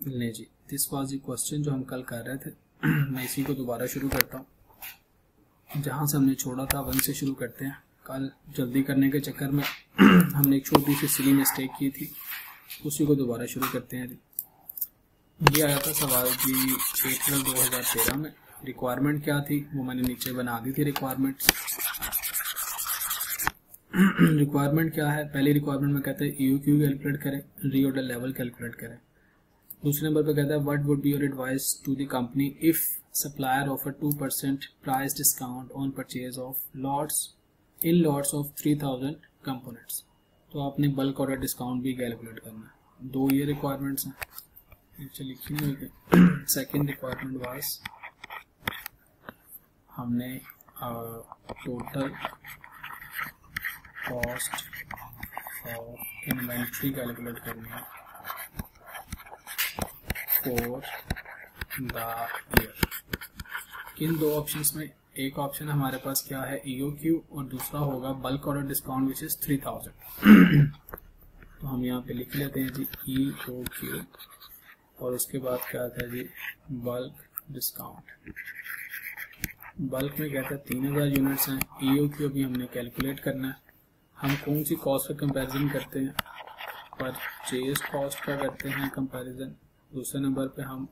ले जी, this was the question जो हम कल कर रहे थे। मैं इसी को दोबारा शुरू करता हूँ, जहाँ से हमने छोड़ा था वहीं से शुरू करते हैं। कल जल्दी करने के चक्कर में हमने एक छोटी सी सिली मिस्टेक की थी, उसी को दोबारा शुरू करते हैं जी। ये आया था सवाल जी अप्रैल 2013 में। रिक्वायरमेंट क्या थी वो मैंने नीचे बना दी थी। रिक्वायरमेंट क्या है? पहली रिक्वायरमेंट में कहते हैं EOQ कैलकुलेट करें, रीऑर्डर लेवल कैलकुलेट करें। दूसरे नंबर पे कहता है what would be your advice to the company if supplier offer 2% price discount on purchase of lots of 3000 components. तो आपने बल्क ऑर्डर डिस्काउंट भी कैलकुलेट करना है। दो ये रिक्वायरमेंट्स हैं, नीचे लिखी नहीं हुई। सेकेंड रिक्वायरमेंट वाज हमने total cost of inventory calculate करनी है फॉर द ईयर। किन दो ऑप्शंस में? एक ऑप्शन हमारे पास क्या है EOQ और दूसरा होगा bulk order discount which is 3000। तो हम यहाँ पे लिख लेते हैं जी EOQ और उसके बाद क्या आता है जी बल्क डिस्काउंट। बल्क में कहता है 3000 यूनिट्स हैं। EOQ अभी हमने कैलकुलेट करना है। हम कौन सी कॉस्ट का कंपैरिजन करते हैं? परचेज कॉस्ट का करते हैं कंपैरिजन। दूसरे नंबर पे हम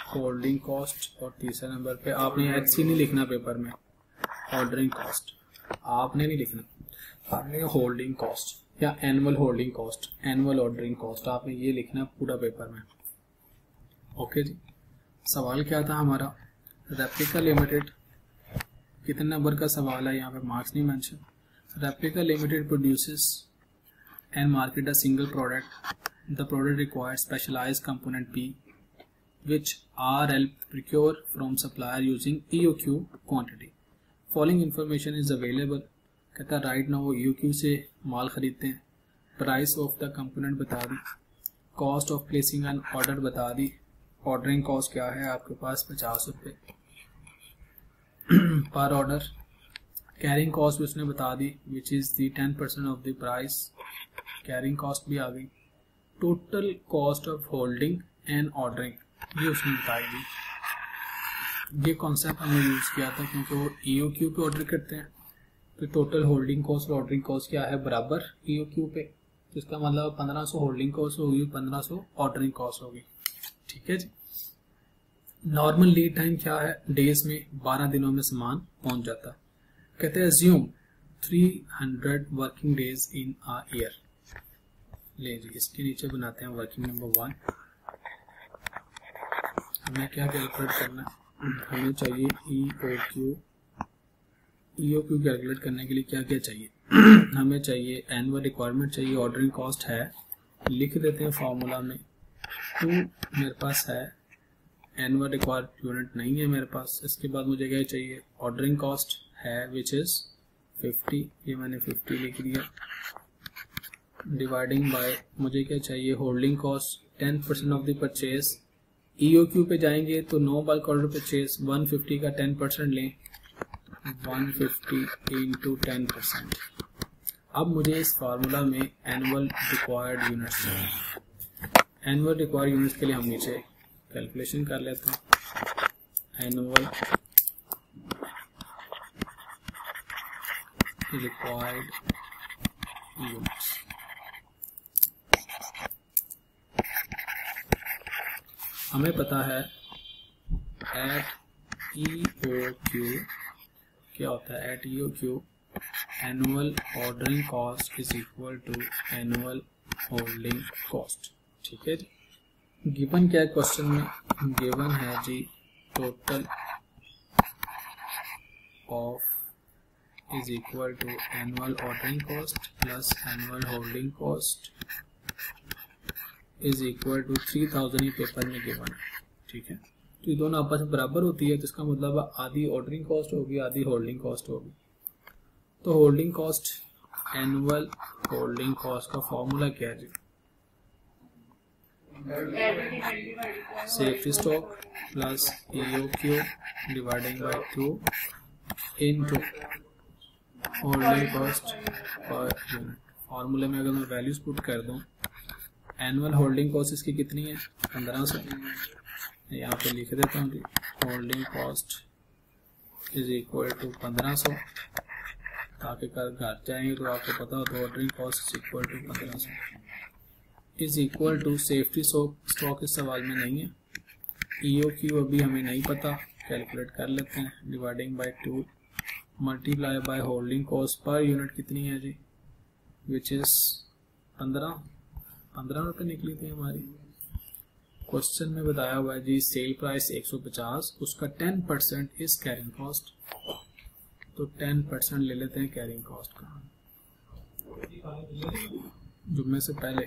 होल्डिंग कॉस्ट और तीसरे नंबर पे आपने HC नहीं लिखना पेपर में, ऑर्डरिंग कॉस्ट आपने नहीं लिखना, आपने होल्डिंग कॉस्ट या annual holding cost, annual ordering cost आपने ये लिखना पूरा पेपर में। ओके जी। सवाल क्या था हमारा? रेप्लिका लिमिटेड, कितने नंबर का सवाल है? यहाँ पे मार्क्स नहीं mention. Replica limited produces and market a single product. The product requires specialized component P which RL procure from supplier using EOQ quantity. Following information is available. कहता है right now वो EOQ से माल खरीदते हैं। Price of the component बता दी, cost of placing an order बता दी। ऑर्डरिंग कॉस्ट क्या है आपके पास? 50 रुपये पर ऑर्डर। कैरिंग कॉस्ट भी उसने बता दी which is the 10% of the price. Carrying cost भी आ गई। Total cost of holding and ordering ये उसने बताई दी। ये कॉन्सेप्ट हमने यूज किया था क्योंकि वो EOQ पे ऑर्डर करते हैं। तो टोटल होल्डिंग कॉस्ट और ऑर्डरिंग कॉस्ट क्या है? बराबर EOQ पे। तो इसका मतलब 1500 होल्डिंग कॉस्ट होगी, 1500 ऑर्डरिंग कॉस्ट होगी। ठीक है जी। नॉर्मल लीड टाइम क्या है? डेज में 12 दिनों में सामान पहुंच जाता है। कहते हैं assume 300 working days in a year. ले जी, इसके नीचे बनाते हैं वर्किंग नंबर 1। हमें क्या कैलकुलेट करना है? हमें चाहिए EOQ कैलकुलेट करने के लिए क्या क्या चाहिए? हमें चाहिए एनुअल रिक्वायरमेंट चाहिए, ऑर्डरिंग कॉस्ट है, लिख देते हैं फॉर्मूला में। 2 मेरे पास है, एनुअल रिक्वायर्ड यूनिट नहीं है मेरे पास। इसके बाद मुझे क्या चाहिए? ऑर्डरिंग कॉस्ट है विच इज 50, ये मैंने 50 लिख दिया। डिवाइडिंग बाय मुझे क्या चाहिए? Holding cost 10% of the purchase. EOQ पे जाएंगे तो नो बल्क ऑर्डर परचेज 150 का 10% लें, 150 इंटू 10%। अब मुझे इस फार्मूला में एनुअल रिक्वायर्ड यूनिट्स चाहिए। एनुअल रिक्वायर्ड यूनिट्स के लिए हम नीचे कैलकुलेशन कर लेते हैं। एनुअल रिक्वायर्ड यूनिट्स हमें पता है एट EOQ क्या होता है? At EOQ annual ordering cost is equal to annual holding cost. ठीक है जी। गिवन क्या है क्वेश्चन में? गिवन है जी total of is equal to annual ordering cost plus annual holding cost is equal to 3000 ही पेपर में गिवन है। ठीक है, तो ये दोनों आपस में बराबर होती है, तो इसका मतलब आधी ऑर्डरिंग कॉस्ट होगी, आधी होल्डिंग कॉस्ट होगी। तो holding cost, annual holding cost का फॉर्मूला क्या है जी? Safety stock plus EOQ dividing by 2 into holding cost per unit. फॉर्मूले में अगर मैं वैल्यूज पुट कर दूं, एनुअल होल्डिंग कॉस्ट इसकी कितनी है 1500, यहाँ पे लिख देता हूँ जी, holding cost is equal to 1500, ताकि कल घर जाएंगे तो आपको पता हो तो holding cost is equal to 1500 is equal to safety stock इस सवाल में नहीं है, EOQ अभी हमें नहीं पता, कैलकुलेट कर लेते हैं, dividing by 2 multiply by holding cost per unit कितनी है जी, विच इज 15 रुपये निकली थी हमारी। क्वेश्चन में बताया हुआ है जी सेल प्राइस 150, उसका 10% इज कैरिंग कॉस्ट, तो 10% ले लेते हैं कैरिंग कॉस्ट का। जुम्मे से पहले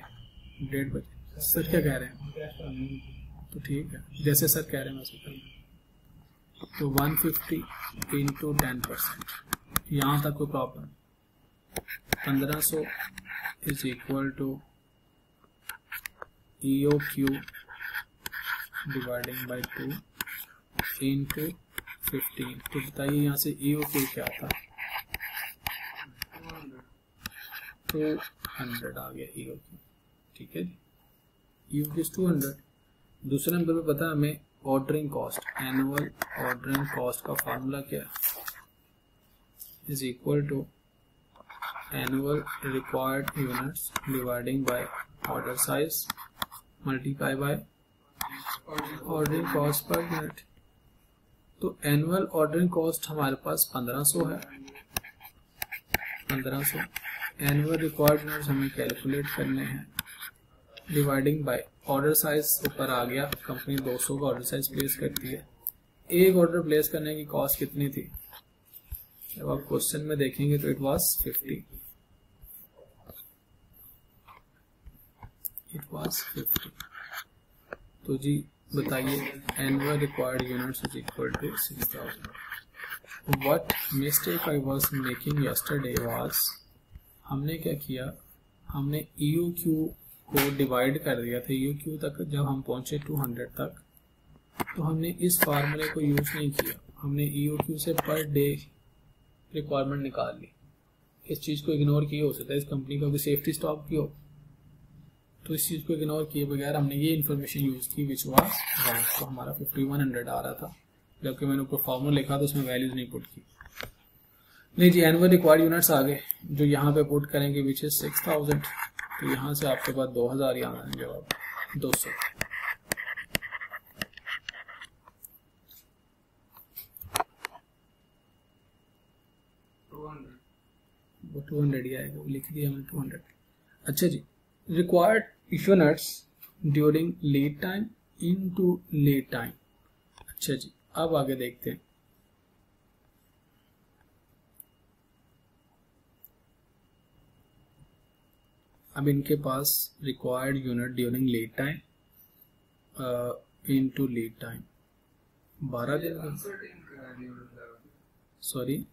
1:30 बजे सर क्या कह रहे हैं, तो ठीक है जैसे सर कह रहे हैं वैसे करें। तो 150 इंटू 10%, यहाँ तक कोई problem, 1500 is equal to EOQ dividing by 2 into 15। तो बताइए यहाँ से EOQ क्या था, 200 आ गया EOQ, ठीक है जी, EOQ इज 200। दूसरे नंबर पे पता है हमें ordering cost, annual ordering cost का फार्मूला क्या है, is equal to annual required units dividing by order size multiply by ordering cost per unit. तो एनुअल ऑर्डरिंग कॉस्ट हमारे पास 1500 है, 1500 एनुअल रिक्वायर्ड यूनिट्स हमें कैलकुलेट करने हैं, डिवाइडिंग बाय ऑर्डर साइज ऊपर आ गया, कंपनी 200 का ऑर्डर साइज प्लेस करती है, एक ऑर्डर प्लेस करने की कॉस्ट कितनी थी, जब आप क्वेश्चन में देखेंगे तो इट वाज 50, तो जी बताइए annual required units is equal to 6000। What mistake I was making yesterday was, हमने क्या किया, हमने EOQ को डिवाइड कर दिया था, EOQ तक जब हम पहुंचे 200 तक, तो हमने इस फार्मूले को यूज नहीं किया, हमने EOQ से पर डे रिक्वायरमेंट निकाल ली। इस चीज को इग्नोर किया, हो सकता है इस कंपनी का भी सेफ्टी स्टॉक भी हो, तो इस चीज को इग्नोर किए बगैर हमने ये इन्फॉर्मेशन यूज की विच वाज रॉन्ग, तो हमारा 5100 आ रहा था, जबकि मैंने ऊपर फॉर्मूला लिखा तो उसमें वैल्यूज नहीं पुट की। नहीं जी एनुअल रिक्वायर्ड यूनिट्स आ गए जो यहाँ पे पुट करेंगे विच इज 6000, तो यहाँ से आपके पास 2000 ही आना है जवाब, 200। वो 200 ही आएगा, वो लिख दिया हमने 200। अच्छा जी, required units during lead time into lead time. अच्छा जी, अब आगे देखते हैं, अब इनके पास required unit during lead time into lead time 12 दिन, सॉरी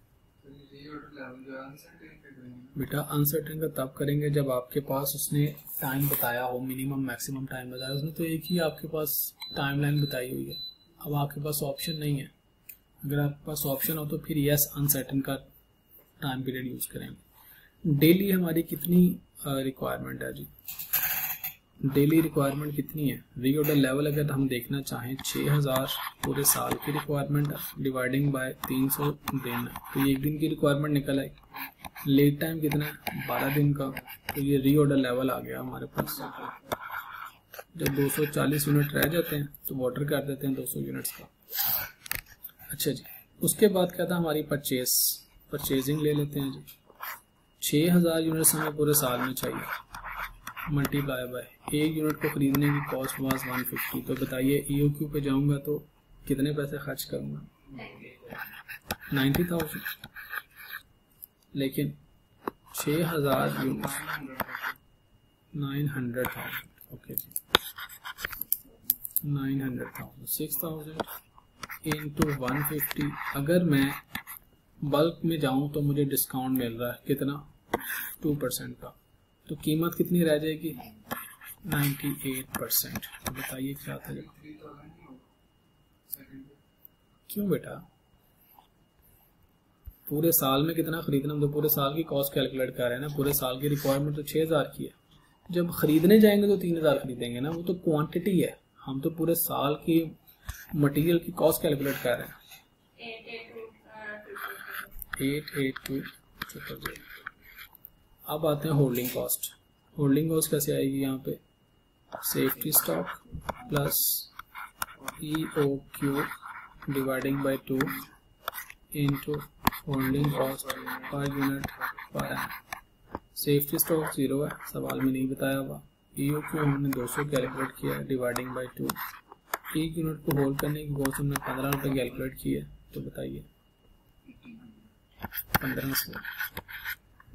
बेटा अनसर्टेन का तब करेंगे जब आपके पास उसने टाइम बताया हो, मिनिमम मैक्सिमम टाइम बताया उसने, तो एक ही आपके पास टाइमलाइन बताई हुई है। अब आपके पास ऑप्शन नहीं है, अगर आपके पास ऑप्शन हो तो फिर यस अनसर्टेन का टाइम पीरियड यूज करेंगे। डेली हमारी कितनी रिक्वायरमेंट है जी, डेली रिक्वायरमेंट कितनी है, रीऑर्डर लेवल अगर हम देखना चाहें 6000 पूरे साल की रिक्वायरमेंट है, डिवाइडिंग बाय 300 दिन, तो ये एक दिन की रिक्वायरमेंट निकल आई। लीड टाइम कितना है 12 दिन का, तो ये रीऑर्डर लेवल आ गया हमारे पास। जब 240 यूनिट रह जाते हैं तो ऑर्डर कर देते हैं 200 यूनिट्स का। अच्छा जी, उसके बाद क्या था हमारी परचेजिंग ले लेते हैं जी, 6000 यूनिट्स हमें पूरे साल में चाहिए, मल्टीप्लाई बाय एक यूनिट को खरीदने की कॉस्ट वाज 150। तो बताइए EOQ पे जाऊंगा तो कितने पैसे खर्च करूंगा, 90,000, लेकिन 6000 यूनिट 900,000, ओके जी 900,000, 6000 इंटू 150। अगर मैं बल्क में जाऊं तो मुझे डिस्काउंट मिल रहा है कितना, 2% का, तो कीमत कितनी रह जाएगी 98%। तो बताइए क्या था, क्यों बेटा पूरे साल में कितना खरीदना, हम तो पूरे साल की कॉस्ट कैलकुलेट कर रहे हैं ना, पूरे साल की रिक्वायरमेंट तो 6000 की है, जब खरीदने जाएंगे तो 3000 खरीदेंगे ना, वो तो क्वांटिटी है, हम तो पूरे साल की मटेरियल की कॉस्ट कैलकुलेट कर रहे हैं। 88200। अब आते हैं होल्डिंग कॉस्ट। होल्डिंग कॉस्ट कैसे आएगी यहाँ पे, safety stock plus EOQ dividing by 2 into holding cost per unit per annum. Safety stock 0 है, सवाल में नहीं बताया हुआ। EOQ हमने 200 कैलकुलेट किया है डिवाइडिंग बाय 2। एक यूनिट को होल्ड करने की कॉस्ट हमने 15 रुपये कैलकुलेट की है, तो बताइए 1500।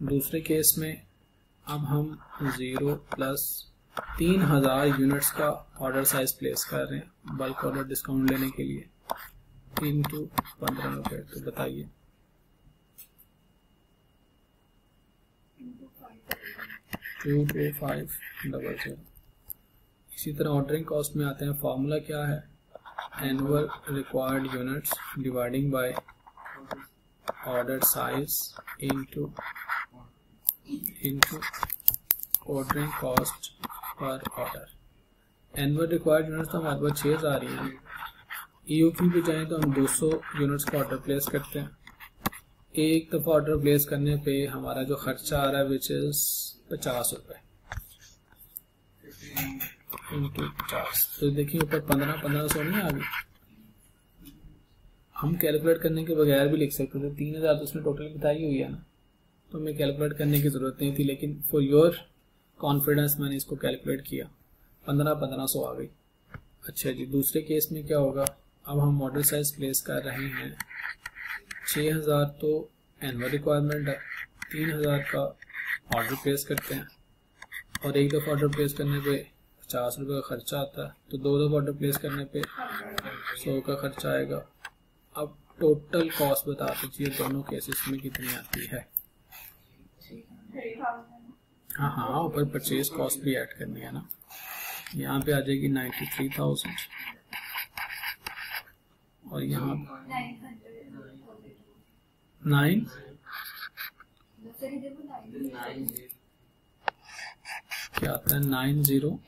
दूसरे केस में अब हम 0 प्लस 3000 यूनिट्स का ऑर्डर साइज प्लेस कर रहे हैं बल्क ऑर्डर डिस्काउंट लेने के लिए, इंटू 15 रुपये, तो बताइए 22500। इसी तरह ऑर्डरिंग कॉस्ट में आते हैं, फॉर्मूला क्या है, annual required units dividing by order size into ordering cost पर ऑर्डर। एनुअल रिक्वायर्ड यूनिट्स तो हमारे पास 6000 ही हैं। EOQ पे जाएं तो हम 200 यूनिट्स का ऑर्डर प्लेस करते हैं। एक दफ़ा ऑर्डर प्लेस करने पे हमारा जो खर्चा आ रहा है विच इज 50 रुपये इंटू 50, तो देखिए ऊपर 1500 नहीं आ गई। हम कैलकुलेट करने के बगैर भी लिख सकते थे, 3000 तो उसने टोटल बताई हुई है ना, तो हमें कैलकुलेट करने की ज़रूरत नहीं थी, लेकिन फॉर योर कॉन्फिडेंस मैंने इसको कैलकुलेट किया, 1500 आ गई। अच्छा जी, दूसरे केस में क्या होगा, अब हम ऑर्डर साइज प्लेस कर रहे हैं 6000 तो एनुअल रिक्वायरमेंट है, 3000 का ऑर्डर प्लेस करते हैं और एक दफ़ा ऑर्डर प्लेस करने पे 50 रुपये का खर्चा आता है, तो 2 दफ़ा ऑर्डर प्लेस करने पे 100 का खर्चा आएगा। अब टोटल कॉस्ट बता दीजिए दोनों केसेस में कितनी आती है। हाँ, ऊपर परचेज कॉस्ट भी ऐड करनी है ना, यहाँ पे आ जाएगी 93,000 और यहाँ 9 क्या आता है 90,300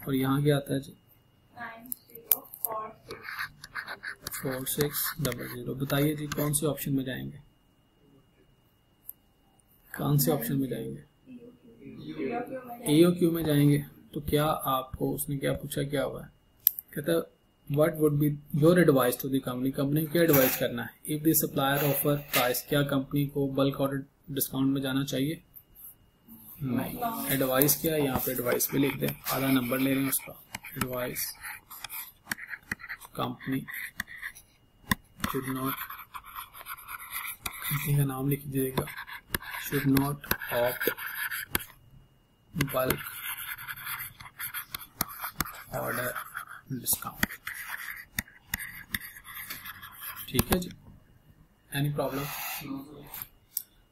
और यहाँ क्या आता है जी 4600। बताइए जी कौन से ऑप्शन में जाएंगे, कौन से ऑप्शन में जाएंगे, EOQ में जाएंगे। तो क्या आपको उसने क्या पूछा, क्या हुआ है, कहता what would be your advice to the company, company को क्या एडवाइस करना है, if the supplier offer price, क्या कंपनी को बल्क ऑर्डर डिस्काउंट में जाना चाहिए, नहीं। एडवाइस क्या है, यहाँ पे एडवाइस पे लिख दें, आधा नंबर ले रहे हैं उसका, advice company should not, company का नाम लिख दीजिएगा, should not opt bulk order discount. ठीक है जी, एनी प्रॉब्लम।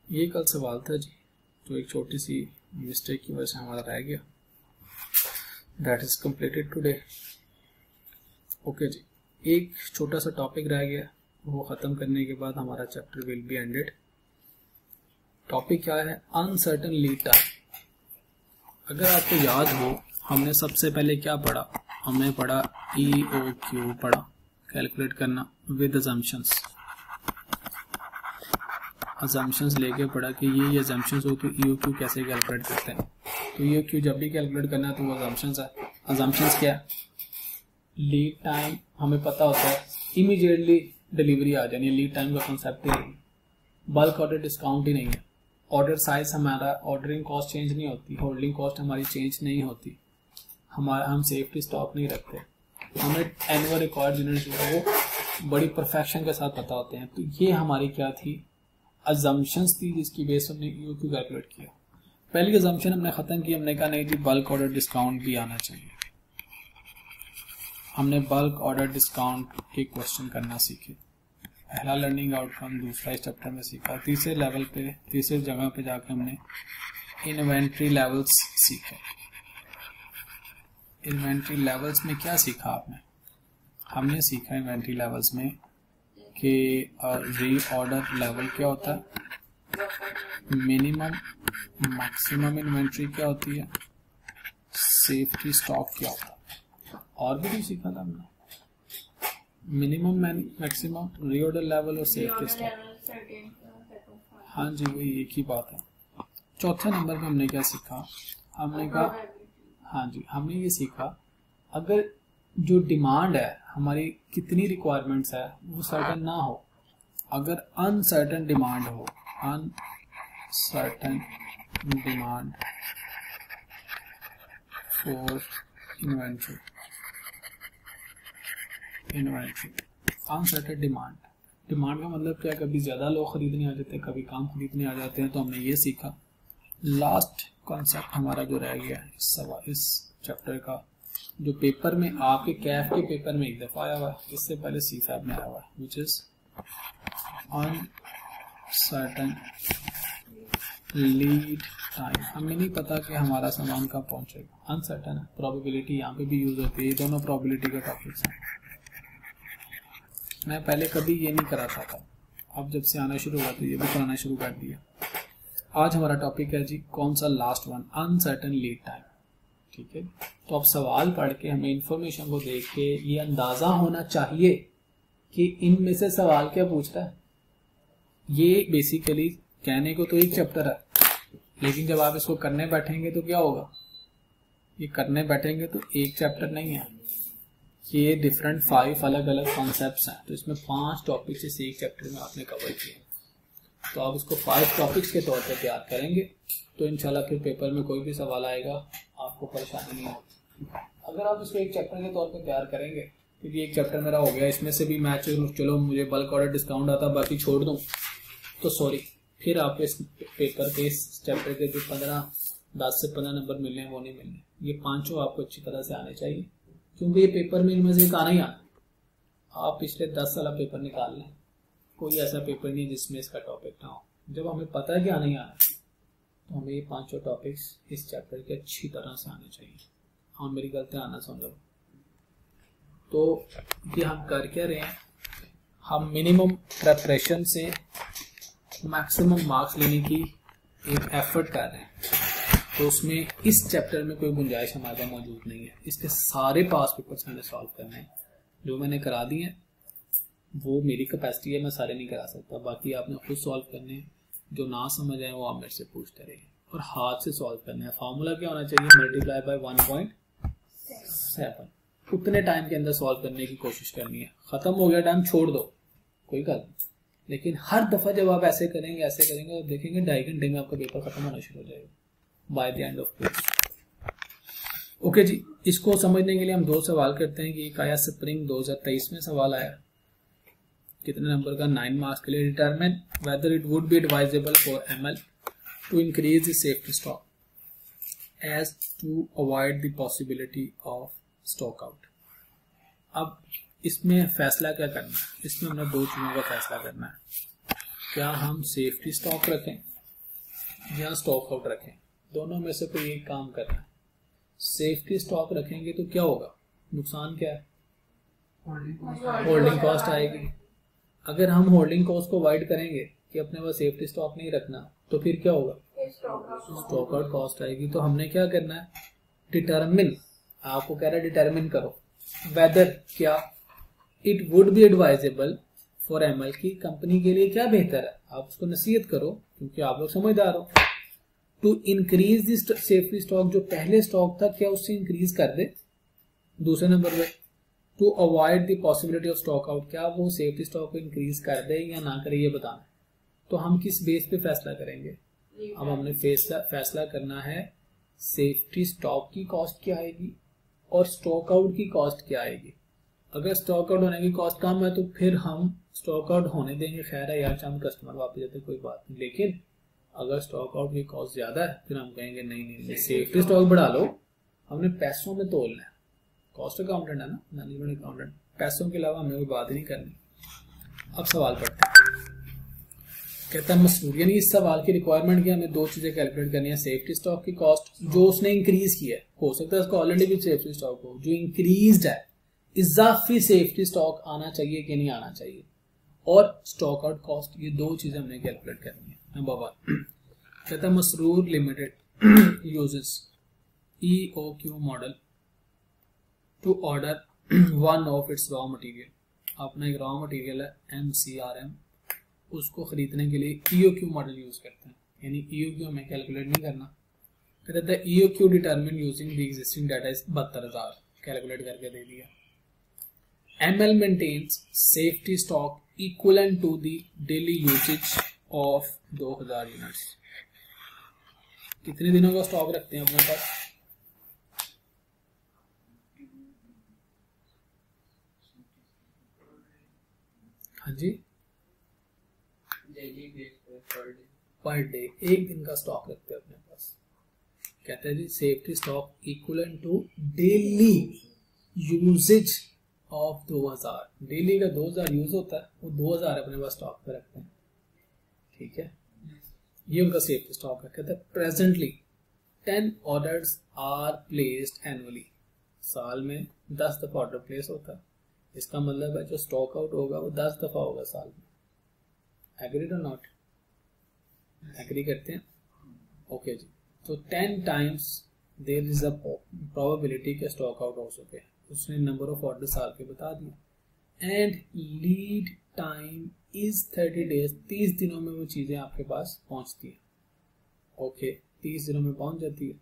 ये कल सवाल था जी, तो एक छोटी सी मिस्टेक की वजह से हमारा रह गया, that is completed today. Okay जी, एक छोटा सा टॉपिक रह गया, वो खत्म करने के बाद हमारा chapter will be ended. Topic क्या है, अनसर्टन लीड टाइम। अगर आपको याद हो, हमने सबसे पहले क्या पढ़ा, हमने पढ़ा EOQ पढ़ा, कैलकुलेट करना विद अजम्पशंस, अजम्पशंस लेके पढ़ा कि ये अजम्पशंस हो तो EOQ कैसे कैलकुलेट करते हैं। तो EOQ जब भी कैलकुलेट करना है तो वो अजम्पशंस है। अजम्पशंस क्या है, लीड टाइम हमें पता होता है इमीडिएटली डिलीवरी आ जानी है, लीड टाइम का कंसेप्ट ही नहीं, बल्क ऑर्डर डिस्काउंट ही नहीं है, ऑर्डर साइज हमारा, ऑर्डरिंग कॉस्ट चेंज नहीं होती, होल्डिंग कॉस्ट हमारी चेंज नहीं होती, हमारा हम सेफ्टी स्टॉक नहीं रखते, हमें एनुअल रिक्वायर्ड यूनिट जो है वो बड़ी परफेक्शन के साथ पता होते हैं। तो ये हमारी क्या थी, अजम्पशंस थी, जिसकी बेस हमने EOQ कैलकुलेट किया। पहली अजम्पशन हमने खत्म की, हमने कहा नहीं जी बल्क ऑर्डर डिस्काउंट भी आना चाहिए, हमने बल्क ऑर्डर डिस्काउंट के क्वेश्चन करना सीखे, पहला लर्निंग आउटकम, दूसरा इस चैप्टर में सीखा। तीसरे लेवल पे, तीसरे जगह पे जाकर हमने इन्वेंट्री लेवल्स सीखे। इन्वेंट्री लेवल्स में क्या सीखा आपने, हमने सीखा इन्वेंट्री लेवल्स में कि री ऑर्डर लेवल क्या होता है, मिनिमम मैक्सिमम इन्वेंट्री क्या होती है, सेफ्टी स्टॉक क्या होता है, और भी नहीं सीखा था हमने, मिनिमम मैक्सिमम रीऑर्डर लेवल और सेफ्टी स्टॉक। हाँ जी वही एक ही बात है। चौथे नंबर पे हमने क्या सीखा, हमने कहा हाँ जी हमने ये सीखा अगर जो डिमांड है हमारी कितनी रिक्वायरमेंट्स है वो सर्टेन ना हो, अगर अनसर्टेन डिमांड हो, uncertain demand for inventory uncertain demand का मतलब क्या, कभी ज्यादा लोग खरीदने आ जाते हैं, कभी कम खरीदने आ जाते हैं। तो हमने ये सीखा। लास्ट कॉन्सेप्ट हमारा जो रह गया इस चैप्टर का, जो पेपर में आपके कैफ के पेपर में एक दफा आया हुआ है, इससे पहले सी फैब में आया हुआ है, which is uncertain lead time. हमें नहीं पता कि हमारा सामान कब पहुंचेगा, अनसर्टेन है। प्रोबेबिलिटी यहाँ पे भी यूज होती है, ये दोनों प्रोबेबिलिटी के टॉपिक्स हैं। मैं पहले कभी ये नहीं कराता था, अब जब से आना शुरू हुआ तो ये भी कराना शुरू कर दिया। आज हमारा टॉपिक है जी कौन सा, last one, uncertain lead time. ठीक है, तो अब सवाल पढ़ के हमें इंफॉर्मेशन को देख के ये अंदाजा होना चाहिए कि इनमें से सवाल क्या पूछ रहा है। ये बेसिकली कहने को तो एक चैप्टर है, लेकिन जब आप इसको करने बैठेंगे तो क्या होगा, ये करने बैठेंगे तो एक चैप्टर नहीं है, ये डिफरेंट 5 अलग अलग कॉन्सेप्ट्स हैं। तो इसमें 5 टॉपिक्स इस एक चैप्टर में आपने कवर किए। तो आप इसको 5 टॉपिक्स के तौर पे तैयार करेंगे तो इंशाल्लाह फिर पेपर में कोई भी सवाल आएगा आपको परेशानी नहीं होगी। अगर आप इसको एक चैप्टर के तौर पे तैयार करेंगे, क्योंकि एक चैप्टर मेरा हो गया, इसमें से भी मैं चलो मुझे बल्क ऑर्डर डिस्काउंट आता बाकी छोड़ दूं, तो सॉरी, फिर आप इस पेपर के इस चैप्टर के जो 10 से 15 नंबर मिलने वो नहीं मिलने। ये 5 आपको अच्छी तरह से आने चाहिए, क्योंकि ये पेपर में इनमें से एक आना ही आना। आप पिछले 10 साल पेपर निकाल लें, कोई ऐसा पेपर नहीं जिसमें इसका टॉपिक ना हो। जब हमें पता है कि आना ही आना, तो हमें ये 5 टॉपिक्स इस चैप्टर के अच्छी तरह से आने चाहिए। और मेरी गलती आना समझो। तो ये हम कर क्या रहे हैं, हम मिनिमम प्रेपरेशन से मैक्सिमम मार्क्स लेने की एक एफर्ट कर रहे हैं। तो उसमें इस चैप्टर में कोई गुंजाइश हमारे मौजूद नहीं है। इसके सारे पास पेपर्स मैंने सॉल्व करने हैं, जो मैंने करा दिए हैं वो मेरी कैपेसिटी है, मैं सारे नहीं करा सकता। बाकी आपने खुद सॉल्व करने हैं, जो ना समझ आए वो आप मेरे से पूछते रहिए, और हाथ से सॉल्व करना है। फार्मूला क्या होना चाहिए, मल्टीप्लाई बाय 1.7। उतने टाइम के अंदर सॉल्व करने की कोशिश करनी है। खत्म हो गया टाइम, छोड़ दो, कोई गल नहीं। लेकिन हर दफा जब आप ऐसे करेंगे आप देखेंगे 2.5 घंटे में आपका पेपर खत्म होना शुरू हो जाएगा by the end of course. Okay जी, इसको समझने के लिए हम 2 सवाल करते हैं कि एक आया स्प्रिंग 2023 में सवाल आया, कितने नंबर का, 9 मार्क्स के लिए। Determine whether it would be advisable for ML to increase the safety stock as to avoid the possibility of stock out. अब इसमें फैसला क्या करना है, इसमें हमने 2 चीजों का फैसला करना है। क्या हम सेफ्टी स्टॉक रखें या स्टॉक आउट रखें, दोनों में से कोई एक काम करना है। सेफ्टी स्टॉक रखेंगे तो क्या होगा, नुकसान क्या है, होल्डिंग कॉस्ट आएगी। अगर हम होल्डिंग कॉस्ट को अवॉइड करेंगे कि अपने पास सेफ्टी स्टॉक नहीं रखना, तो फिर क्या होगा, स्टॉक आउट कॉस्ट आएगी। तो हमने क्या करना है, डिटरमिन, आपको कह रहा है डिटरमिन करो वेदर क्या it would be advisable for ML की कंपनी के लिए क्या बेहतर है। आप उसको नसीहत करो, क्योंकि आप लोग समझदार हो। To increase the safety stock, जो पहले स्टॉक था क्या उससे इंक्रीज कर दे। दूसरे नंबर पे to avoid the possibility of stock out, क्या वो सेफ्टी स्टॉक को इंक्रीज कर दे या ना करे, ये बताना। तो हम किस बेस पे फैसला करेंगे, अब हमने फैसला करना है सेफ्टी स्टॉक की कॉस्ट क्या आएगी और स्टॉक आउट की कॉस्ट क्या आएगी। अगर स्टॉक आउट होने की कॉस्ट कम है तो फिर हम स्टॉक आउट होने देंगे, खैर है यार, चाहे कस्टमर वापस जाते कोई बात नहीं। लेकिन अगर स्टॉक आउट की कॉस्ट ज्यादा है फिर हम कहेंगे नहीं, सेफ्टी स्टॉक बढ़ा लो। हमने पैसों में तोलना है, कॉस्ट अकाउंटेंट है ना, मैनेजमेंट अकाउंटेंट, पैसों के अलावा हमें कोई बात ही नहीं करनी। अब सवाल पढ़ते हैं, कहता है मसरूर, यानी इस सवाल की रिक्वायरमेंट की हमें 2 चीजें कैलकुलेट करनी है। सेफ्टी स्टॉक की कॉस्ट जो उसने इंक्रीज की है, हो सकता है उसको ऑलरेडी भी सेफ्टी स्टॉक हो, जो इंक्रीज है, इजाफी सेफ्टी स्टॉक आना चाहिए कि नहीं आना चाहिए, और स्टॉक आउट कॉस्ट, ये 2 चीजें हमने कैलकुलेट करनी है। नंबर 1 कहता है Masroor limited uses EOQ model to order one of its raw material. अपना एक रॉ मटेरियल है MCRM, उसको खरीदने के लिए EOQ मॉडल यूज करते हैं, यानी EOQ हमें कैलकुलेट नहीं करना। कहता है EOQ determine using the existing data is 72,000, calculate करके दे दिया। ML maintains safety stock equivalent to the daily usage of 2000 units. कितने दिनों का स्टॉक रखते हैं अपने पास? हाँ जी, पर डे, एक दिन का स्टॉक रखते हैं अपने पास। कहते हैं जी safety stock equivalent to daily usage of 2000। Daily का 2000 यूज होता है, वो 2000 अपने पास स्टॉक पे रखते हैं। ठीक है, ये उनका सेफ्टी स्टॉक है। कहते हैं presently 10 orders are placed annually. साल में 10 दफा ऑर्डर प्लेस होता है। इसका मतलब है जो स्टॉक आउट होगा वो 10 दफा होगा साल में। एग्रीड और नॉट? एग्री करते हैं? ओके जी। तो 10 times there is a probability के स्टॉक आउट हो सके। उसने नंबर ऑफ ऑर्डर साल के बता दिया। And lead time is 30 days. 30 दिनों में वो चीजें आपके पास पहुंचती है। ओके, 30 दिनों में पहुंच जाती है।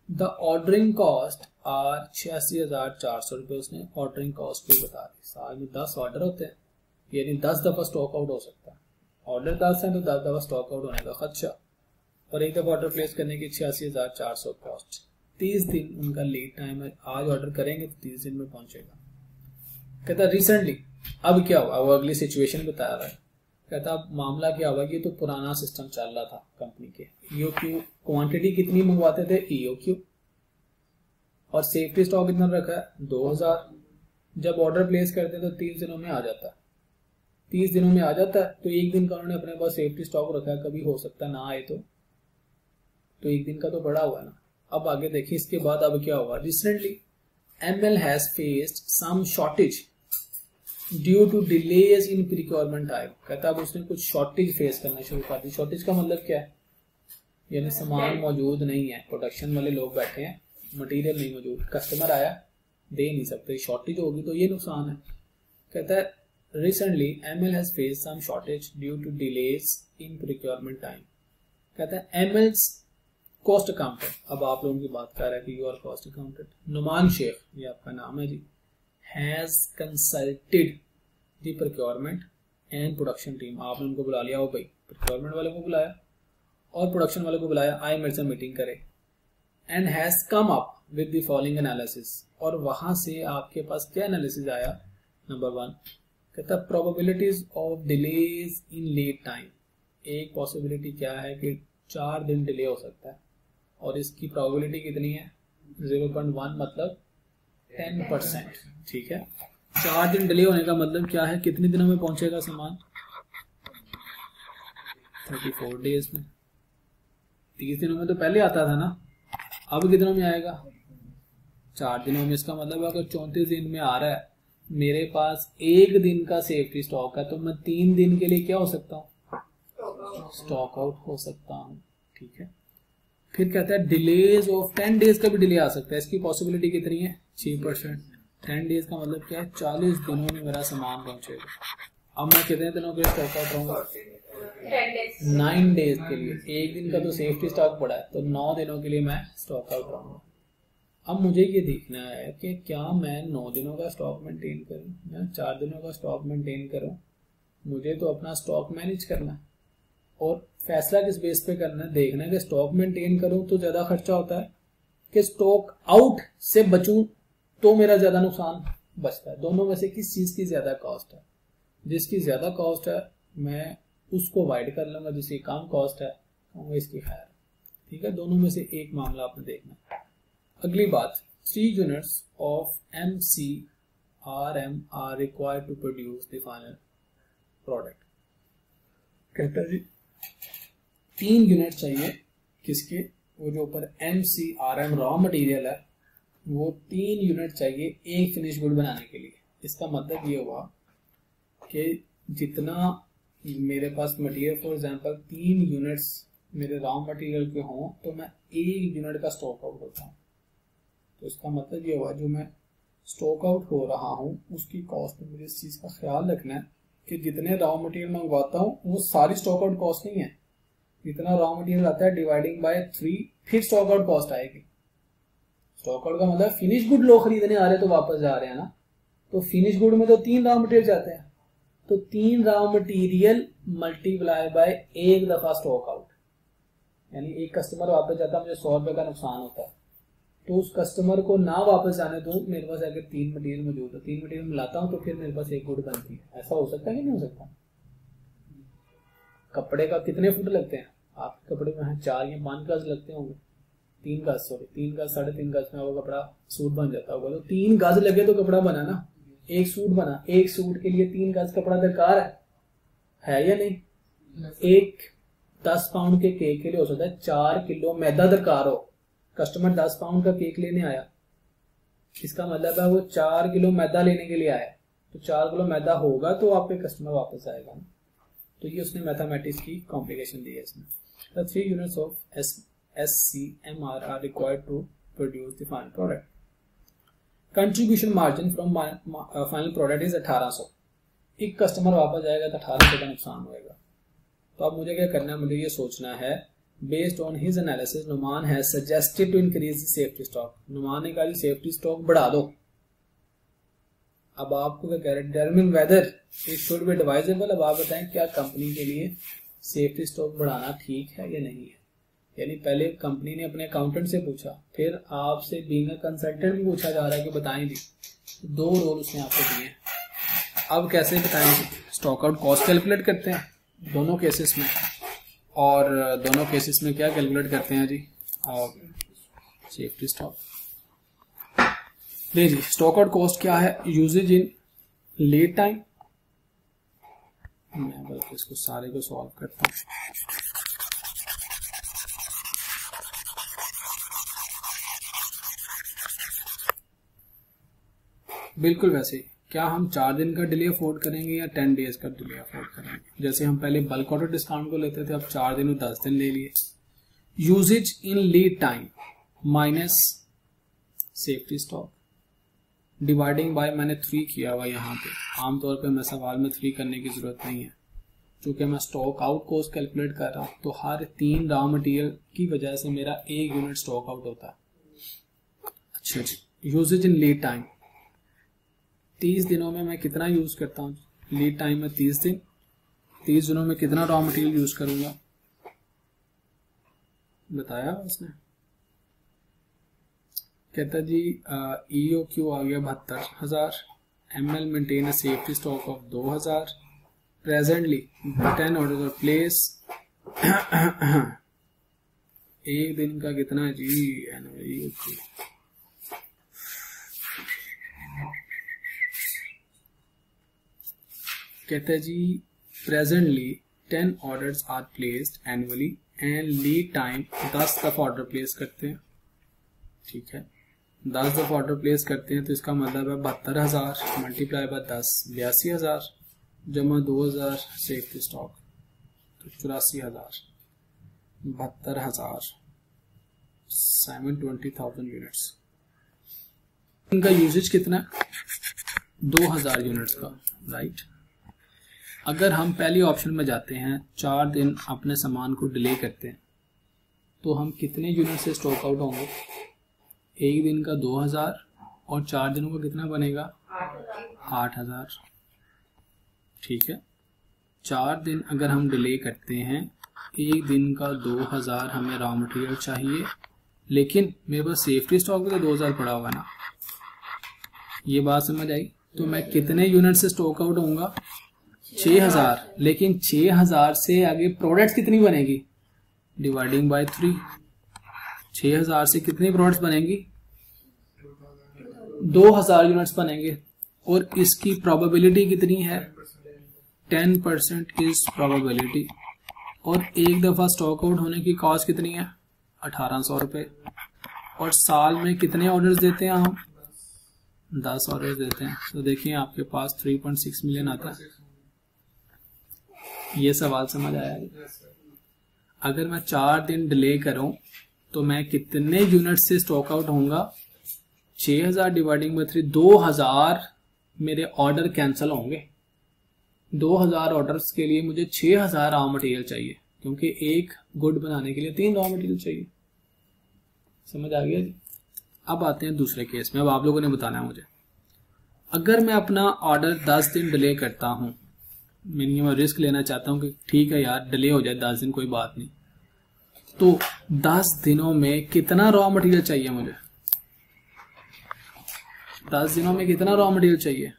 द ऑर्डरिंग कॉस्ट आर 86,400 रुपये। उसने ऑर्डरिंग कॉस्ट भी बता दी। साल में 10 ऑर्डर होते हैं, यानी 10 दफा स्टॉक आउट हो सकता है। ऑर्डर 10 है तो 10 दफा स्टॉक आउट होने का खदशा, और एक दफा ऑर्डर प्लेस करने की 86,400 कॉस्ट। 30 दिन उनका लीड टाइम है। आज ऑर्डर करेंगे तो 30 दिन में पहुंचेगा। कहता रिसेंटली, अब क्या हुआ, वो अगली सिचुएशन बता रहा है। कहता अब मामला क्या हुआ कि तो पुराना सिस्टम चल रहा था कंपनी के। EOQ क्वांटिटी कितनी मंगवाते थे EOQ, और सेफ्टी स्टॉक कितना रखा है 2000। जब ऑर्डर प्लेस करते हैं तो 30 दिनों में आ जाता है। 30 दिनों में आ जाता है तो एक दिन का उन्होंने अपने पास सेफ्टी स्टॉक रखा है। कभी हो सकता है ना आए तो एक दिन का तो बड़ा हुआ ना। अब आगे देखिए इसके बाद अब क्या हुआ। Recently ML has faced some shortage due to delays in procurement time. कहता अब उसने कुछ शॉर्टेज फेस करना शुरू कर दी। शॉर्टेज का मतलब क्या है, यानी सामान मौजूद नहीं है, प्रोडक्शन वाले लोग बैठे हैं, मटेरियल नहीं मौजूद, कस्टमर आया दे नहीं सकते, शॉर्टेज होगी तो ये नुकसान है। कहता है recently ML has faced some shortage due to delays in procurement time. कहता है ML's कॉस्ट अकाउंटेंट, अब आप लोगों की बात कर रहा है कि you are cost accountant, Numan Shaikh, ये आपका नाम है जी, has consulted the procurement and production team. आपने उनको बुला लिया हो भाई, प्रोक्योरमेंट वाले को बुलाया और प्रोडक्शन वाले को बुलाया, आए मेरे से मीटिंग करे। And has come up with the following analysis, और वहां से आपके पास क्या एनालिसिस आया। नंबर 1 कहता है probabilities of delays in lead time. एक पॉसिबिलिटी क्या है कि 4 दिन डिले हो सकता है, और इसकी प्रोबेबिलिटी कितनी है 0.1, मतलब 10%। ठीक है, 4 दिन डिले होने का मतलब क्या है, कितने दिनों में पहुंचेगा सामान 34 डेज में। 30 दिनों में तो पहले आता था ना, अब कितनों में आएगा 4 दिनों में। इसका मतलब अगर 34 दिन में आ रहा है, मेरे पास 1 दिन का सेफ्टी स्टॉक है, तो मैं 3 दिन के लिए क्या हो सकता हूँ, स्टॉक आउट हो सकता हूँ। ठीक है, फिर कहता है डिलेज ऑफ 10 डेज का भी डिले आ सकता है। इसकी पॉसिबिलिटी कितनी है 6%। 10 डेज का मतलब क्या है 40 दिनों में मेरा सामान पहुंचेगा। अब मैं कितने दिनों के लिए स्टॉक आउट रहूंगा 9 डेज के लिए। एक दिन का तो सेफ्टी स्टॉक पड़ा है, तो 9 दिनों के लिए मैं स्टॉक आउट रहूंगा। अब मुझे ये देखना है कि क्या मैं 9 दिनों का स्टॉक मेंटेन करूं या 4 दिनों का स्टॉक मेंटेन करूं। मुझे तो अपना स्टॉक मैनेज करना है, और फैसला किस बेस पे करना है, देखना है कि स्टॉक मेंटेन करूं तो ज्यादा खर्चा होता है कि स्टॉक आउट से बचूं तो मेरा ज्यादा नुकसान बचता है। दोनों में से किस चीज की ज्यादा कॉस्ट है। जिसकी ज्यादा कॉस्ट है मैं उसको अवॉइड कर लूंगा, जिसकी कम कॉस्ट है कहूंगा इसकी खैर। ठीक है, दोनों में से एक मामला आपने देखना है। अगली बात, 3 units of MCRM are required to produce the final product. कहता है जी 3 यूनिट चाहिए किसके, वो जो ऊपर MCRM रॉ मटेरियल है, वो 3 यूनिट चाहिए एक फिनिश गुड बनाने के लिए। इसका मतलब ये हुआ कि जितना मेरे पास मटेरियल फॉर एग्जांपल 3 यूनिट्स मेरे रॉ मटेरियल के हों तो मैं 1 यूनिट का स्टॉक आउट होता हूँ। तो इसका मतलब ये हुआ जो मैं स्टॉक आउट हो रहा हूँ उसकी कॉस्ट में मुझे इस चीज़ का ख्याल रखना है कि जितने रॉ मटेरियल मंगवाता हूँ वो सारी स्टॉक आउट कॉस्ट नहीं है। जितना रॉ मटेरियल आता है डिवाइडिंग बाय 3 फिर स्टॉक आउट कॉस्ट आएगी। स्टॉक आउट का मतलब फिनिश गुड लोग खरीदने आ रहे तो वापस जा रहे हैं ना, तो फिनिश गुड में तो 3 रॉ मटेरियल जाते हैं, तो 3 रॉ मटेरियल मल्टीप्लाई बाय एक दफा स्टॉक आउट, यानी एक कस्टमर वापस जाता है मुझे 100 रुपए का नुकसान होता है, तो उस कस्टमर को ना वापस जाने दो, मेरे पास अगर 3 मटेरियल मौजूद है 3 मटेरियल मिलाता हूँ तो फिर मेरे पास एक गुड बनती है। ऐसा हो सकता है कि नहीं हो सकता? कपड़े का कितने फुट लगते हैं आपके कपड़े में? 4 या 5 गज लगते होंगे, 3 गज 3.5 गज में वो कपड़ा सूट बन जाता होगा। तो 3 गज लगे तो कपड़ा बना ना, एक सूट बना। एक सूट के लिए 3 गज कपड़ा दरकार है या नहीं? एक 10 पाउंड के केक के लिए हो सकता है 4 किलो मैदा दरकार हो। कस्टमर 10 पाउंड का केक लेने आया, इसका मतलब है वो 4 किलो मैदा लेने के लिए आया, तो 4 किलो मैदा होगा तो आपके कस्टमर वापस आएगा ना। तो ये उसने मैथमेटिक्स की कॉम्प्लिकेशन दी है इसमें। The 3 units of SCMR are required to produce the final product. Contribution margin from final product is 1800। एक कस्टमर वापस जाएगा तो 1800 का नुकसान होएगा। तो अब मुझे क्या करना है, मुझे ये सोचना है based on his analysis Numan has suggested to increase the safety stock. Numan ने कहा जी सेफ्टी स्टॉक बढ़ा दो। अब आपको क्या कह रहे हैं, determine whether it should be advisable. अब आप बताएं क्या कंपनी के लिए सेफ्टी स्टॉक बढ़ाना ठीक है या नहीं है। यानी पहले कंपनी ने अपने अकाउंटेंट से पूछा, फिर आपसे बीइंग अ कंसल्टेंट भी पूछा जा रहा है कि बताएं जी। 2 रोल उसने आपको दिए। अब कैसे बताएंगे? स्टॉक आउट कॉस्ट कैलकुलेट करते हैं दोनों केसेस में, और दोनों केसेस में क्या कैलकुलेट करते हैं जी, और सेफ्टी स्टॉक। जी स्टॉक आउट कॉस्ट क्या है, यूजेज इन लीड टाइम। मैं बल्कि इसको सारे को सॉल्व करता हूँ। बिल्कुल वैसे ही, क्या हम 4 दिन का डिले अफोर्ड करेंगे या 10 डेज का डिले अफोर्ड करेंगे? जैसे हम पहले बल्क ऑर्डर डिस्काउंट को लेते थे, अब 4 दिन और 10 दिन ले लिए। Usage in lead time minus safety stock dividing by, मैंने 3 किया हुआ यहाँ पे। आमतौर पे मैं सवाल में 3 करने की जरूरत नहीं है, चूंकि मैं स्टॉक आउट कॉस्ट कैलकुलेट कर रहा हूँ, तो हर 3 रॉ मटेरियल की वजह से मेरा 1 यूनिट स्टॉक आउट होता है। अच्छा जी, यूजेज इन लीड टाइम 30 दिनों में मैं कितना यूज करता हूँ? लीड टाइम में 30 दिन, 30 दिनों में कितना रॉ मटेरियल यूज करूंगा बताया उसने। कहता जी EOQ आ गया 72,000, ML maintain a safety stock of 2000, presently 10 order place. एक दिन का कितना है जी EOQ? कहता है जी presently 10 orders are placed annually and lead time 10 दफा ऑर्डर प्लेस करते हैं। ठीक है, 10 दफा ऑर्डर प्लेस करते हैं तो इसका मतलब है 72,000 मल्टीप्लाई बाय 10 82,000 जमा 2,000 सेफ्टी स्टॉक तो 84,000 72,000 720,000 यूनिट्स। इनका यूजेज कितना है? 2,000 यूनिट्स का, राइट। अगर हम पहली ऑप्शन में जाते हैं 4 दिन अपने सामान को डिले करते हैं तो हम कितने यूनिट से स्टॉक आउट होंगे? एक दिन का 2,000 और 4 दिनों का कितना बनेगा? 8,000। ठीक है, 4 दिन अगर हम डिले करते हैं, एक दिन का 2,000 हमें रॉ मटेरियल चाहिए, लेकिन मेरे पास सेफ्टी स्टॉक भी तो 2,000 पड़ा होगा ना। ये बात समझ आई? तो मैं कितने यूनिट से स्टॉक आउट होऊंगा? 6,000। लेकिन 6,000 से आगे प्रोडक्ट्स कितनी बनेगी? Dividing by 3। 6,000 से कितनी प्रोडक्ट्स बनेंगी? 2,000 यूनिट्स बनेंगे। और इसकी प्रोबेबिलिटी कितनी है? 10% इज प्रोबेबिलिटी। और एक दफा स्टॉक आउट होने की कॉस्ट कितनी है? 1,800 रुपए। और साल में कितने ऑर्डर्स देते हैं हम? 10 ऑर्डर्स देते हैं। तो देखिए आपके पास 3.6 मिलियन आता है। ये सवाल समझ आया? अगर मैं 4 दिन डिले करूं तो मैं कितने यूनिट से स्टॉक आउट होऊंगा? 6000 डिवाइडिंग बाय 3, 2000 मेरे ऑर्डर कैंसिल होंगे। 2000 ऑर्डर्स के लिए मुझे 6000 रॉ मटेरियल चाहिए, क्योंकि एक गुड बनाने के लिए 3 रॉ मटेरियल चाहिए। समझ आ गया जी? अब आते हैं दूसरे केस में। अब आप लोगों ने बताना है मुझे, अगर मैं अपना ऑर्डर 10 दिन डिले करता हूं, मैं रिस्क लेना चाहता हूं कि ठीक है यार डिले हो जाए 10 दिन, कोई बात नहीं, तो 10 दिनों में कितना रॉ मटेरियल चाहिए मुझे? 10 दिनों में कितना रॉ मटेरियल चाहिए?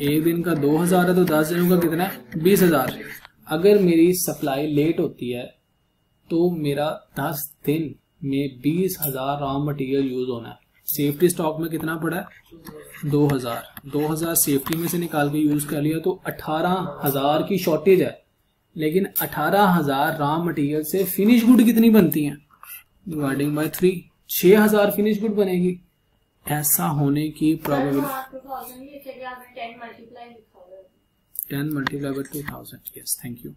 एक दिन का 2000 है तो 10 दिनों का कितना है? 20000। अगर मेरी सप्लाई लेट होती है तो मेरा 10 दिन में 20000 रॉ मटेरियल यूज होना है। सेफ्टी स्टॉक में कितना पड़ा है? 2000 सेफ्टी में से निकाल के यूज कर लिया तो 18000 की शॉर्टेज है, लेकिन 18000 रॉ मटेरियल से फिनिश गुड कितनी बनती हैं? डिवाइडिंग बाय 3, 6000 फिनिश गुड बनेगी। ऐसा होने की probability 10 multiply by 2000। Yes, thank you.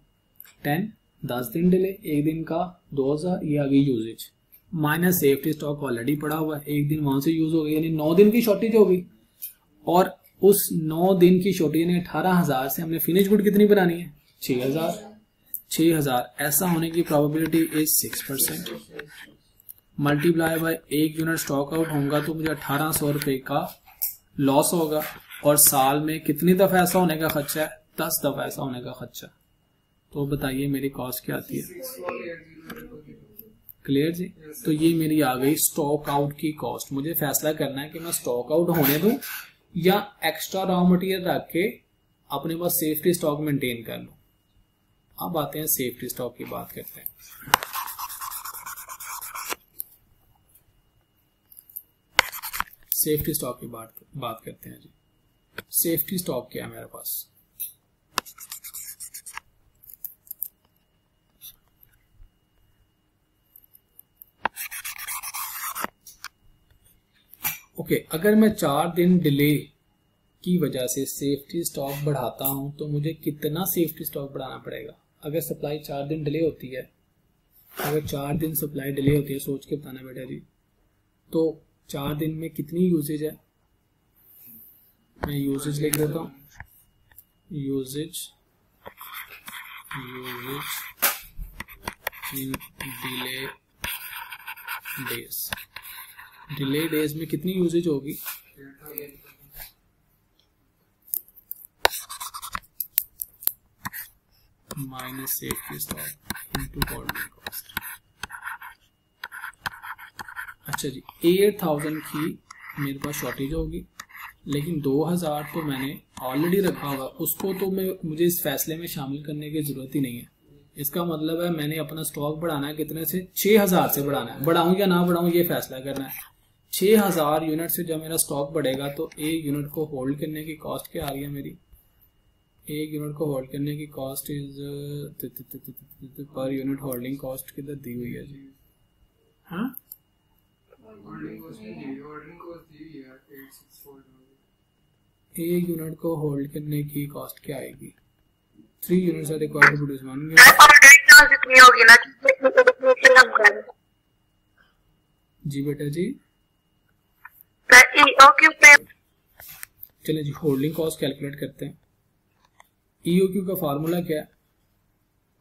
10 दिन डिले, एक दिन का 2000, ये आ गई usage minus safety stock already पड़ा हुआ है, एक दिन वहां से यूज हो गई, यानी 9 दिन की शॉर्टेज हो गई। और उस 9 दिन की शॉर्टेज यानी 18000 से हमने फिनिश गुड कितनी बनानी है? 6000। ऐसा होने की probability is 6%। Multiply by 1 unit stock out होगा तो मुझे 1800 रुपए का लॉस होगा। और साल में कितनी दफा ऐसा होने का खर्चा है? 10 दफा ऐसा होने का खर्चा। तो बताइए मेरी कॉस्ट क्या आती है? क्लियर जी? तो ये मेरी आ गई स्टॉक आउट की कॉस्ट। मुझे फैसला करना है कि मैं स्टॉक आउट होने दूं या एक्स्ट्रा रॉ मटेरियल रख के अपने पास सेफ्टी स्टॉक मेंटेन कर लूं। अब आते हैं सेफ्टी स्टॉक की बात करते हैं। सेफ्टी स्टॉक की बात करते हैं जी। सेफ्टी स्टॉक क्या है मेरे पास? ओके, अगर मैं 4 दिन डिले की वजह से सेफ्टी स्टॉक बढ़ाता हूं तो मुझे कितना सेफ्टी स्टॉक बढ़ाना पड़ेगा? अगर सप्लाई 4 दिन डिले होती है, अगर 4 दिन सप्लाई डिले होती है, सोच के बताना बेटा जी, तो 4 दिन में कितनी यूजेज है? मैं यूजेज लिख देता हूं, यूजेज इन डिले डेज। डिले डेज में कितनी यूजेज होगी? Minus safety stock into holding cost. अच्छा जी, 8000 की मेरे पास शॉर्टेज होगी, लेकिन 2000 तो मैंने ऑलरेडी रखा होगा, उसको तो मुझे इस फैसले में शामिल करने की जरूरत ही नहीं है। इसका मतलब है मैंने अपना स्टॉक बढ़ाना है कितने से? 6000 से बढ़ाना है। बढ़ाऊं या ना बढ़ाऊं ये फैसला करना है। 6000 यूनिट से जब मेरा स्टॉक बढ़ेगा तो एक यूनिट को होल्ड करने की कॉस्ट क्या आ रही है मेरी? एक यूनिट को होल्ड करने की cost is per unit holding cost किधर दी हुई है जी? हाँ, एक यूनिट को होल्ड करने की कॉस्ट क्या आएगी? 3 units are required to produce 1 unit. जी बेटा जी, चलिए जी होल्डिंग कॉस्ट कैलकुलेट करते हैं। ईओक्यू का फार्मूला क्या है?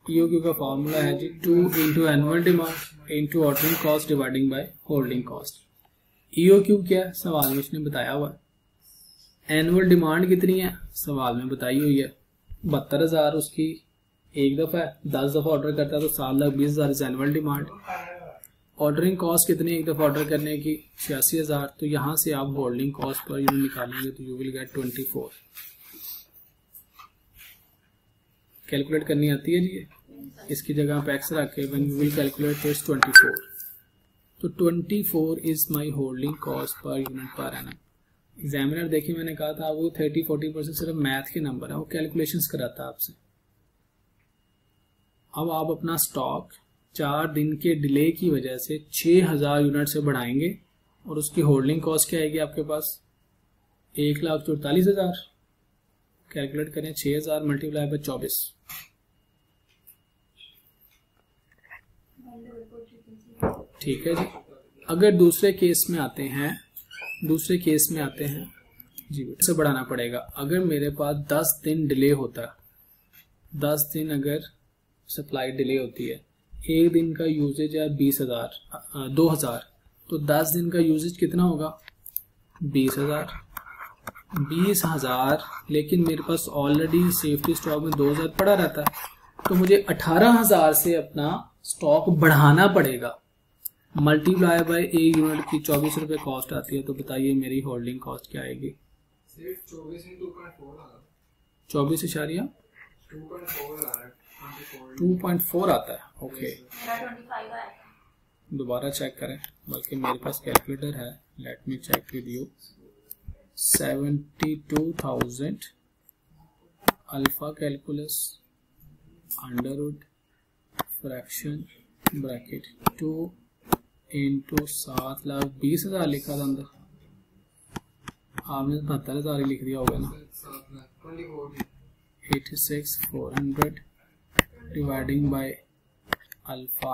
ईओक्यू का फार्मूला है जी 2 into annual demand into ordering cost dividing by holding cost. EOQ क्या है? सवाल में उसने बताया हुआ है। एनुअल डिमांड कितनी है? सवाल में बताई हुई है 72000 उसकी एक दफा है, 10 दफा ऑर्डर करता है तो 7,20,000 is annual demand. Ordering cost कितनी एक दफा ऑर्डर करने की? 86,000। तो यहां से आप होल्डिंग कॉस्ट पर यूनिट निकालेंगे तो यू विल गेट 24। कैलकुलेट करनी आती है जी? इसकी जगह आप एक्स रख के when you will calculate this 24, तो 24 is my holding cost per unit per annum. Examiner देखिए मैंने कहा था वो 30-40% सिर्फ मैथ के नंबर है, वो कैलकुलेशंस कराता है आपसे। अब आप अपना स्टॉक 4 दिन के डिले की वजह से 6000 यूनिट से बढ़ाएंगे और उसकी होल्डिंग कॉस्ट क्या आएगी आपके पास? 1,44,000। कैलकुलेट करें 6000 मल्टीप्लाई बाय 24, ठीक है जी। अगर दूसरे केस में आते हैं जी से बढ़ाना पड़ेगा। अगर मेरे पास 10 दिन डिले होता है, 10 दिन अगर सप्लाई डिले होती है, एक दिन का यूजेज है 2000, तो 10 दिन का यूजेज कितना होगा? 20,000। लेकिन मेरे पास ऑलरेडी सेफ्टी स्टॉक में 2000 पड़ा रहता है, तो मुझे 18,000 से अपना स्टॉक बढ़ाना पड़ेगा। मल्टीप्लाई बाय ए यूनिट की 24 रुपए कॉस्ट आती है, तो बताइए मेरी होल्डिंग कॉस्ट क्या आएगी? 24 आता है। ओके, दोबारा चेक करें, बल्कि मेरे पास कैलकुलेटर है, let me check with you. 72,000 alpha calculus underwood fraction bracket 2 into 7,20,000 लिखा था अंदर, आपने 72,000 ही लिख दिया होगा ना। 86,400 dividing by alpha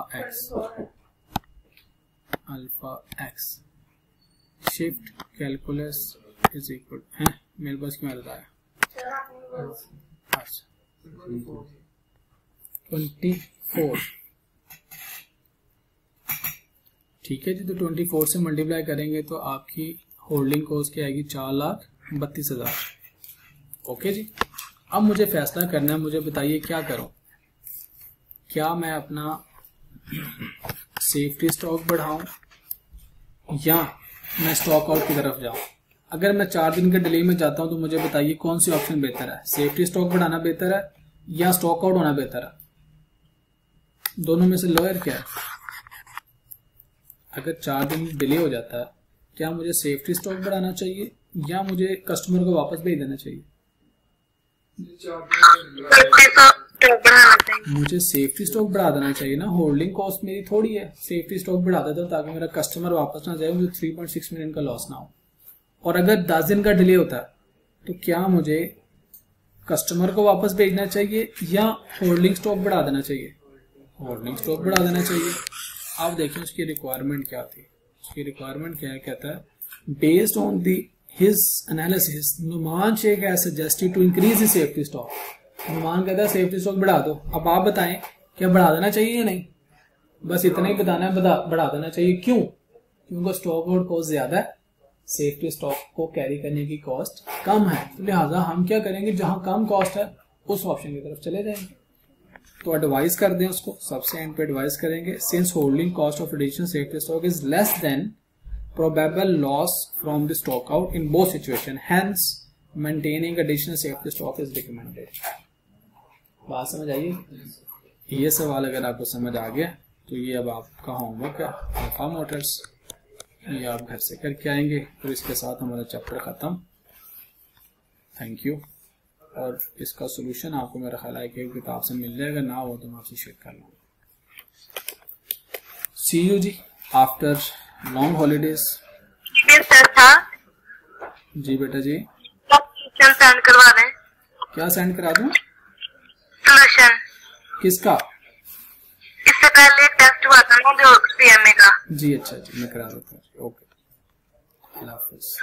x shift calculus is equal है, मेरे पास क्यों आता है? अच्छा 24, ठीक है जी। तो 24 से मल्टीप्लाई करेंगे तो आपकी होल्डिंग कॉस्ट क्या आएगी? 4,32,000। ओके जी। अब मुझे फैसला करना है, मुझे बताइए क्या करूं? क्या मैं अपना सेफ्टी स्टॉक बढ़ाऊं या मैं स्टॉक आउट की तरफ जाऊं? अगर मैं 4 दिन के डिले में जाता हूं तो मुझे बताइए कौन सी ऑप्शन बेहतर है? सेफ्टी स्टॉक बढ़ाना बेहतर है या स्टॉक आउट होना बेहतर है? दोनों में से लोअर क्या है? अगर 4 दिन डिले हो जाता है, क्या मुझे सेफ्टी स्टॉक बढ़ाना चाहिए या मुझे कस्टमर को वापस भेज देना चाहिए? मुझे सेफ्टी स्टॉक बढ़ा देना चाहिए ना, होल्डिंग कॉस्ट मेरी थोड़ी है। सेफ्टी स्टॉक बढ़ा देता हूं ताकि मेरा कस्टमर वापस ना जाए, मुझे 3.6 मिलियन का लॉस ना हो। और अगर 10 दिन का डिले होता है तो क्या मुझे कस्टमर को वापस भेजना चाहिए या होल्डिंग स्टॉक बढ़ा देना चाहिए? होल्डिंग स्टॉक बढ़ा देना चाहिए। आप देखिए उसकी रिक्वायरमेंट क्या थी। उसकी रिक्वायरमेंट क्या है? कहता है based on his analysis, Numan Shaikh has suggested to increase the safety stock. Numan कहता है सेफ्टी स्टॉक बढ़ा दो। अब आप बताएं क्या बढ़ा देना चाहिए या नहीं? बस इतना ही बताना है, बढ़ा देना चाहिए। क्यों? क्योंकि स्टॉक आउट कॉस्ट ज्यादा है, सेफ्टी स्टॉक को कैरी करने की कॉस्ट कम है, तो लिहाजा हम क्या करेंगे, जहां कम कॉस्ट है उस ऑप्शन की तरफ चले जाएंगे। तो एडवाइस कर दें उसको, सबसे एंड पे एडवाइस करेंगे, since holding cost of additional safety stock is less than probable loss from the stock out in both situation, hence maintaining additional safety stock is recommended। बात समझ आई? ये सवाल अगर आपको समझ आ गया तो ये अब आपका होमवर्क है, अल्फा मोटर्स, ये आप घर से करके आएंगे और इसके साथ हमारा चैप्टर खत्म। Thank you. और इसका सोल्यूशन आपको मेरा ख्याल है कि किताब से मिल जाएगा, ना हो तो मैं आपसे शेयर कर लूँगा। सी यू जी आफ्टर लॉन्ग हॉलीडेज। जी बेटा जी, सेंड करवा दें। क्या सेंड करा दूं? सोल्यूशन किसका? इससे पहले एक टेस्ट हुआ था ना जो सीएमए का। जी अच्छा जी, मैं करा देता हूँ। ओके, अल्लाह हाफिज।